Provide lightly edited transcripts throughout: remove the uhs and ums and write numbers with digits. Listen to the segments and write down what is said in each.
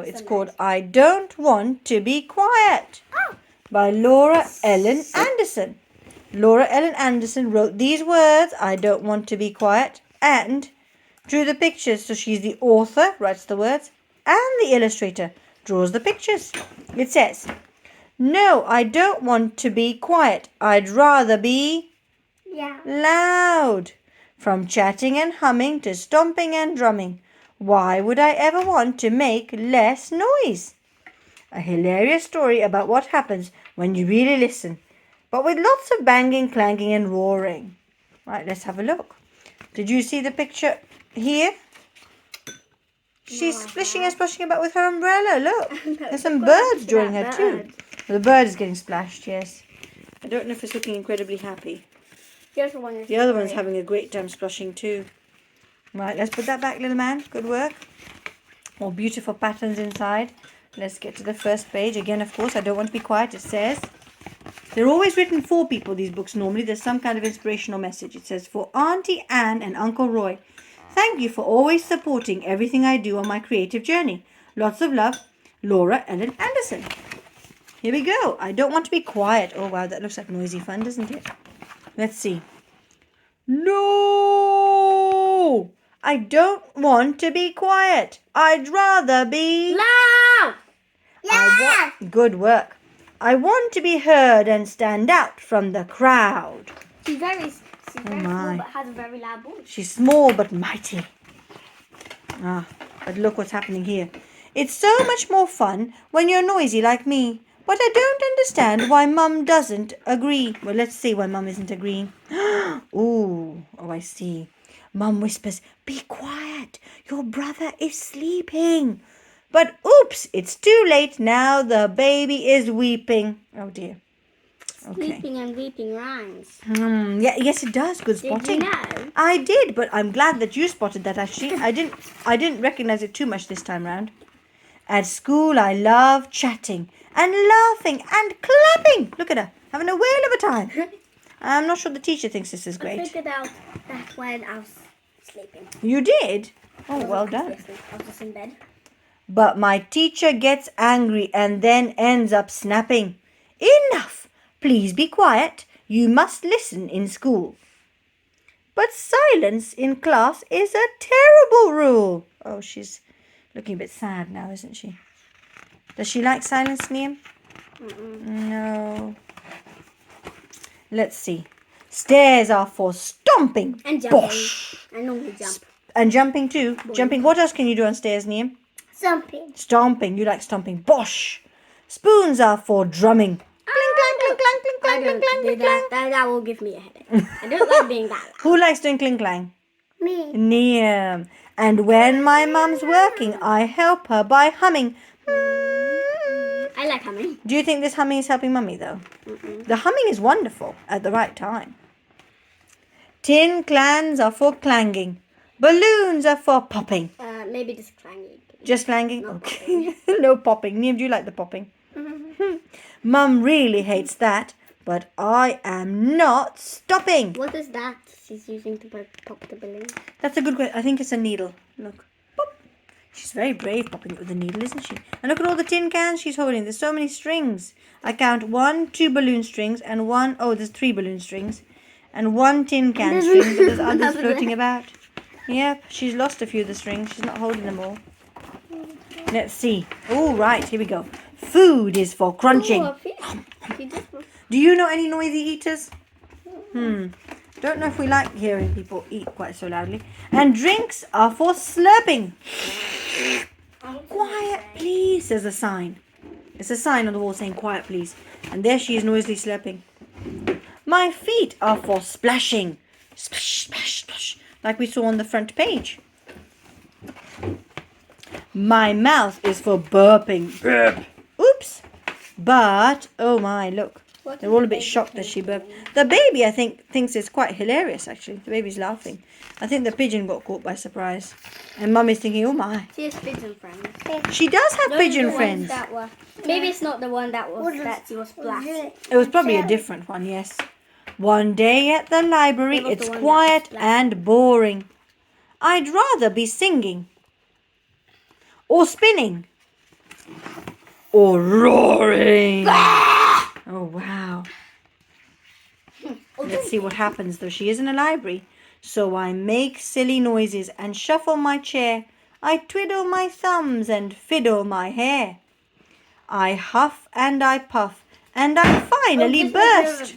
It's called I Don't Want to Be Quiet by Laura Ellen Anderson. Laura Ellen Anderson wrote these words, I don't want to be quiet, and drew the pictures. So she's the author, writes the words, and the illustrator, draws the pictures. It says, no, I don't want to be quiet. I'd rather be loud. From chatting and humming to stomping and drumming. Why would I ever want to make less noise? A hilarious story about what happens when you really listen, but with lots of banging, clanging, and roaring. Right, let's have a look. Did you see the picture here? She's splishing and splashing about with her umbrella. Look, there's some birds joining her too. The bird is getting splashed, yes. I don't know if it's looking incredibly happy. The other one's having a great time splashing too. Right, let's put that back, little man. Good work. More beautiful patterns inside. Let's get to the first page. Again, of course, I don't want to be quiet. It says, they're always written for people, these books normally. There's some kind of inspirational message. It says, for Auntie Anne and Uncle Roy, thank you for always supporting everything I do on my creative journey. Lots of love, Laura Ellen Anderson. Here we go. I don't want to be quiet. Oh, wow, that looks like noisy fun, doesn't it? Let's see. No! I don't want to be quiet. I'd rather be loud. Yeah. Good work. I want to be heard and stand out from the crowd. She's very small but has a very loud voice. She's small but mighty. But look what's happening here. It's so much more fun when you're noisy like me. But I don't understand why Mum doesn't agree. Well, let's see why Mum isn't agreeing. Oh, I see. Mum whispers, be quiet. Your brother is sleeping. But oops, it's too late now. The baby is weeping. Oh, dear. Okay. Sleeping and weeping rhymes. Yes, it does. Good spotting. Did you know? I did, but I'm glad that you spotted that, actually. I didn't recognize it too much this time round. At school, I love chatting and laughing and clapping. Look at her, having a whale of a time. I'm not sure the teacher thinks this is great. I figured out that when I was sleeping. You did? Oh, well done. I was just in bed. But my teacher gets angry and then ends up snapping. Enough! Please be quiet. You must listen in school. But silence in class is a terrible rule. Oh, she's looking a bit sad now, isn't she? Does she like silence, Liam? No. Let's see. Stairs are for stomping. And jumping. Bosh. I normally jump. And jumping too. Boing. Jumping. What else can you do on stairs, Liam? Stomping. Stomping. You like stomping. Bosh. Spoons are for drumming. Clink, clank, clink, clank, clink, clank, clink, clank, clink, clank. That will give me a headache. I don't like being that loud. Who likes doing clink, clang? Me. Liam. And when my mum's working, I help her by humming. I like humming. Do you think this humming is helping Mummy, though? The humming is wonderful at the right time. Tin cans are for clanging. Balloons are for popping. Maybe just clanging. Just clanging? Okay. No popping. Liam, do you like the popping? Mum really hates that, but I am not stopping. What is that she's using to pop the balloon? That's a good question. I think it's a needle. Look. Pop. She's very brave popping it with a needle, isn't she? And look at all the tin cans she's holding. There's so many strings. I count 1, 2 balloon strings and 1... Oh, there's 3 balloon strings. And 1 tin can string. But there's others floating about. Yep, she's lost a few of the strings. She's not holding them all. Let's see. Oh, right. Here we go. Food is for crunching. Do you know any noisy eaters? Don't know if we like hearing people eat quite so loudly. And drinks are for slurping. Quiet, please, says a sign. There's a sign on the wall saying quiet, please. And there she is noisily slurping. My feet are for splashing. Splash, splash, splash. Like we saw on the front page. My mouth is for burping. Burp. Oops. But, oh my, look. They're all a bit shocked that she burped. The baby, I think, thinks it's quite hilarious, actually. The baby's laughing. I think the pigeon got caught by surprise. And Mummy's thinking, oh my. She has pigeon friends. She does have pigeon friends. Maybe it's not the one that she was black. It was probably a different one, yes. One day at the library, it's quiet and boring. I'd rather be singing. Or spinning. or roaring. Oh, wow. Let's see what happens, though. She is in a library. So I make silly noises and shuffle my chair. I twiddle my thumbs and fiddle my hair. I huff and I puff and I finally burst.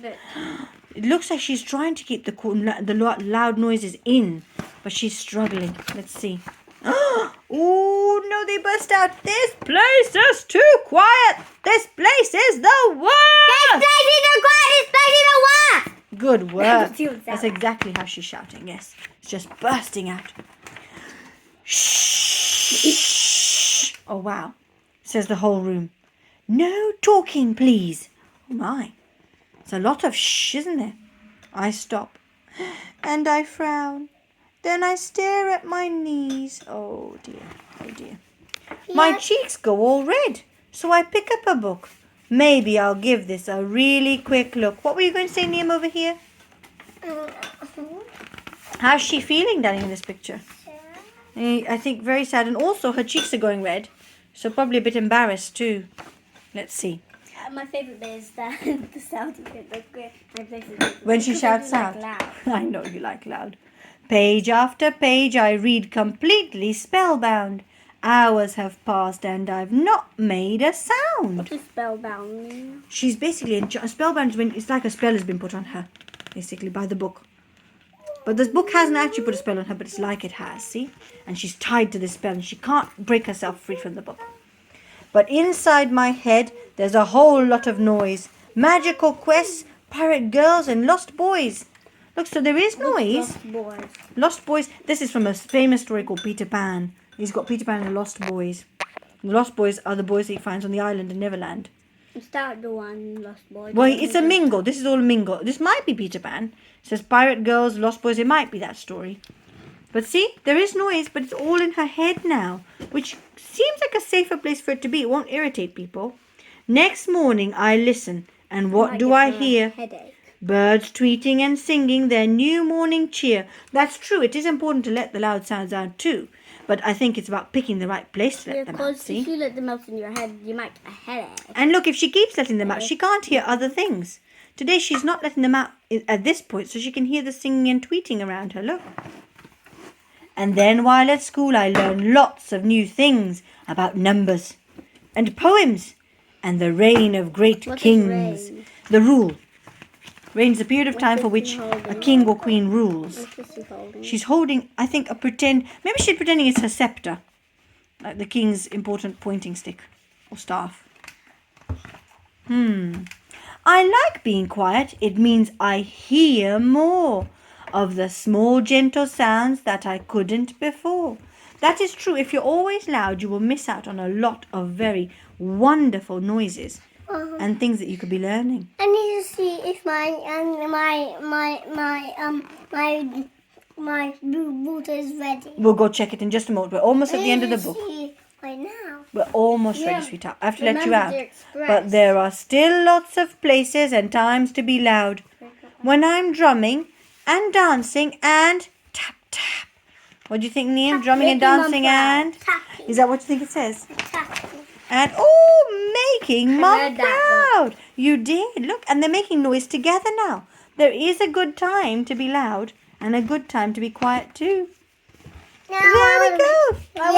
It looks like she's trying to keep the loud noises in, but she's struggling. Let's see. Oh, no, they burst out. This place is too quiet. This place is the worst. This place is the quietest place in the world. Good work. She was That's exactly how she's shouting, yes. It's just bursting out. Shh. Oh, wow. Says the whole room. No talking, please. Oh, my. It's a lot of shh, isn't there? I stop. And I frown. Then I stare at my knees. Oh, dear. Oh, dear. My cheeks go all red. So I pick up a book. Maybe I'll give this a really quick look. What were you going to say, Liam, over here? How's she feeling, Danny, in this picture? I think very sad. And also her cheeks are going red. So probably a bit embarrassed too. Let's see. My favourite bit is the shouting bit. When she shouts out. I know you like loud. Page after page I read completely spellbound. Hours have passed and I've not made a sound. What does spellbound mean? She's basically spellbound. It's like a spell has been put on her, basically, by the book. But this book hasn't actually put a spell on her, but it's like it has, see? And she's tied to this spell and she can't break herself free from the book. But inside my head, there's a whole lot of noise. Magical quests, pirate girls, and lost boys. Look, so there is noise. Lost boys. Lost boys. This is from a famous story called Peter Pan. He's got Peter Pan and the Lost Boys. The Lost Boys are the boys that he finds on the island in Neverland. Is that the one, Lost Boys? Well, it's a mingle. This is all a mingle. This might be Peter Pan. It says pirate girls, Lost Boys. It might be that story. But see, there is noise, but it's all in her head now, which seems like a safer place for it to be. It won't irritate people. Next morning, I listen, and what do I hear? Headache. Birds tweeting and singing their new morning cheer. That's true. It is important to let the loud sounds out too. But I think it's about picking the right place to let them out, Because see? if you let them out in your head, you might get a headache. And look, if she keeps letting them out, she can't hear other things. Today she's not letting them out at this point, so she can hear the singing and tweeting around her. Look. And then while at school I learn lots of new things about numbers and poems and the reign of great kings. Reign? The rule. Reign is a period of time for which a holding? king or queen rules. What's this holding? She's holding, I think, maybe she's pretending it's her scepter. Like the king's important pointing stick or staff. I like being quiet. It means I hear more of the small gentle sounds that I couldn't before. That is true. If you're always loud, you will miss out on a lot of very wonderful noises and things that you could be learning. I need to see if my water is ready. We'll go check it in just a moment. We're almost at the end of the book. See right now. We're almost ready, sweetheart. I have to let you Remember out. the express. But there are still lots of places and times to be loud. When I'm drumming and dancing and tap, tap. What do you think, Liam? Drumming and Making Mum dancing proud. and... Tapping. Is that what you think it says? Tapping. And, making Mum heard that proud. You did. Look, and they're making noise together now. There is a good time to be loud and a good time to be quiet too. Now There we go. Yeah.